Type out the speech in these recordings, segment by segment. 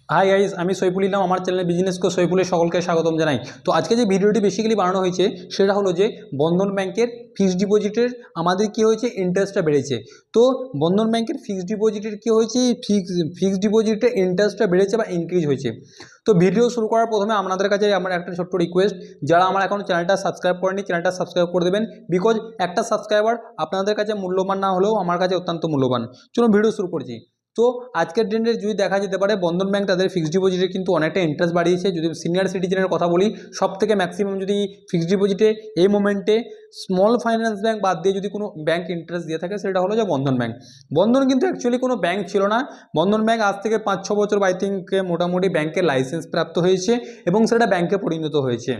Hi guys, আমি সৈফুল ইসলাম। আমার চ্যানেলে বিজনেস কো সৈফুলে সকলকে স্বাগতম জানাই। তো আজকে যে ভিডিওটি বেসিক্যালি বানানো হয়েছে সেটা হলো যে বন্ধন ব্যাংকের ফিক্সড ডিপোজিটের আমাদের কি হয়েছে, ইন্টারেস্টটা বেড়েছে। তো বন্ধন ব্যাংকের ফিক্সড ডিপোজিটের কি হয়েছে, ফিক্সড ডিপোজিটের ইন্টারেস্টটা বেড়েছে বা ইনক্রিজ হয়েছে। তো ভিডিও শুরু করার প্রথমে আপনাদের কাছে আমার একটা ছোট্ট রিকোয়েস্ট, যারা আমার এখন চ্যানেলটা সাবস্ক্রাইব করেনি চ্যানেলটা সাবস্ক্রাইব করে দেবেন, বিকজ একটা সাবস্ক্রাইবার আপনাদের কাছে মূল্যবান না হলেও আমার কাছে অত্যন্ত মূল্যবান। চলুন ভিডিও শুরু করছি। তো আজকের দিনে যদি দেখা যেতে পারে, বন্ধন ব্যাংক তাদের ফিক্সড ডিপোজিটে কিন্তু অনেকটা ইন্টারেস্ট বাড়িয়েছে। যদি সিনিয়র সিটিজেনের কথা বলি, সব থেকে ম্যাক্সিমাম যদি ফিক্সড ডিপোজিটে এই মোমেন্টে স্মল ফাইন্যান্স ব্যাংক বাদ দিয়ে যদি কোনো ব্যাংক ইন্টারেস্ট দিয়ে থাকে, সেটা হলো যে বন্ধন ব্যাংক। বন্ধন কিন্তু অ্যাকচুয়ালি কোনো ব্যাংক ছিল না। বন্ধন ব্যাংক আজ থেকে 5-6 বছর আই থিঙ্ক মোটামুটি ব্যাংকের লাইসেন্স প্রাপ্ত হয়েছে এবং সেটা ব্যাংকে পরিণত হয়েছে।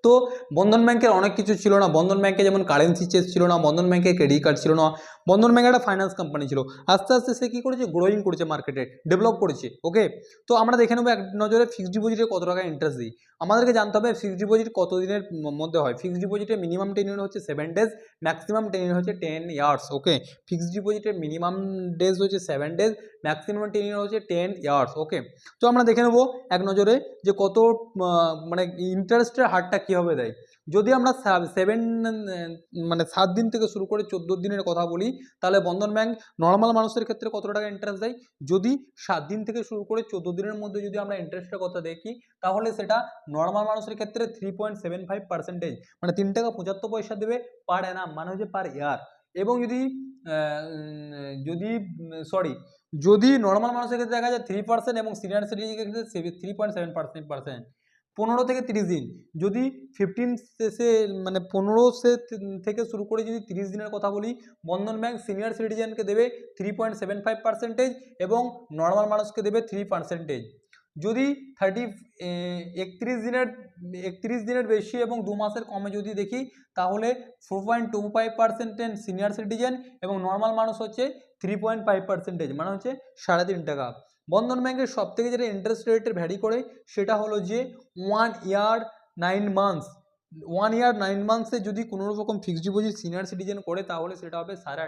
তো বন্ধন ব্যাংকের অনেক কিছু ছিল না। বন্ধন ব্যাংকে যেমন কারেন্সি চেঞ্জ ছিল না, বন্ধন ব্যাংকে ক্রেডিট কার্ড ছিল না, বন্ধন ব্যাংক একটা ফাইন্যান্স কোম্পানি ছিল। আস্তে আস্তে সে কী করেছে, গ্রোয়িং করেছে, মার্কেটে ডেভেলপ করেছে। ওকে, তো আমরা দেখে নেবো এক নজরে ফিক্সড ডিপোজিটে কত টাকা ইন্টারেস্ট দিই। আমাদেরকে জানতে হবে ফিক্সড ডিপোজিট কত দিনের মধ্যে হয়। ফিক্সড ডিপোজিটের মিনিমাম টেনিউর হচ্ছে 7 ডেজ, ম্যাক্সিমাম টেনিউর হচ্ছে 10 ইয়ার্স। ওকে, ফিক্সড ডিপোজিটের মিনিমাম ডেজ হচ্ছে 7 ডেজ, ম্যাক্সিমাম টেনিউর হচ্ছে 10 ইয়ার্স। ওকে, তো আমরা দেখে নেবো এক নজরে যে কত মানে ইন্টারেস্টের হারটা কীভাবে দেয়। যদি আমরা 7 দিন থেকে শুরু করে 14 দিনের কথা বলি, তাহলে বন্ধন ব্যাংক নর্মাল মানুষের ক্ষেত্রে কত টাকা ইন্টারেস্ট দেয়। যদি 7 দিন থেকে শুরু করে 14 দিনের মধ্যে যদি আমরা ইন্টারেস্টের কথা দেখি, তাহলে সেটা নর্মাল মানুষের ক্ষেত্রে 3.75%, মানে 3 টাকা 75 পয়সা দেবে পার অ্যানাম, মানে হচ্ছে পার ইয়ার। এবং যদি নর্মাল মানুষের ক্ষেত্রে দেখা যায় 3%, এবং সিনিয়র সিটিজেনের ক্ষেত্রে 3.7%। 15 থেকে 30 দিন, যদি 15 সে মানে 15 থেকে শুরু করে যদি 30 দিনের কথা বলি, বন্ধন ব্যাংক সিনিয়র সিটিজেনকে দেবে 3.75%, এবং নর্মাল মানুষকে দেবে 3%। যদি 31 দিনের বেশি এবং 2 মাসের কমে যদি দেখি, তাহলে 4.25% সিনিয়র সিটিজেন, এবং নর্মাল মানুষ হচ্ছে 3.5%, মানে হচ্ছে 3.5 টাকা। বন্ধন ব্যাংকের সব থেকে যেটা ইন্টারেস্ট রেটের ভ্যারি করে, সেটা হলো যে 1 ইয়ার 9 মান্থসে যদি কোনো রকম ফিক্সড ডিপোজিট সিনিয়র সিটিজেন করে, তাহলে সেটা হবে 8.5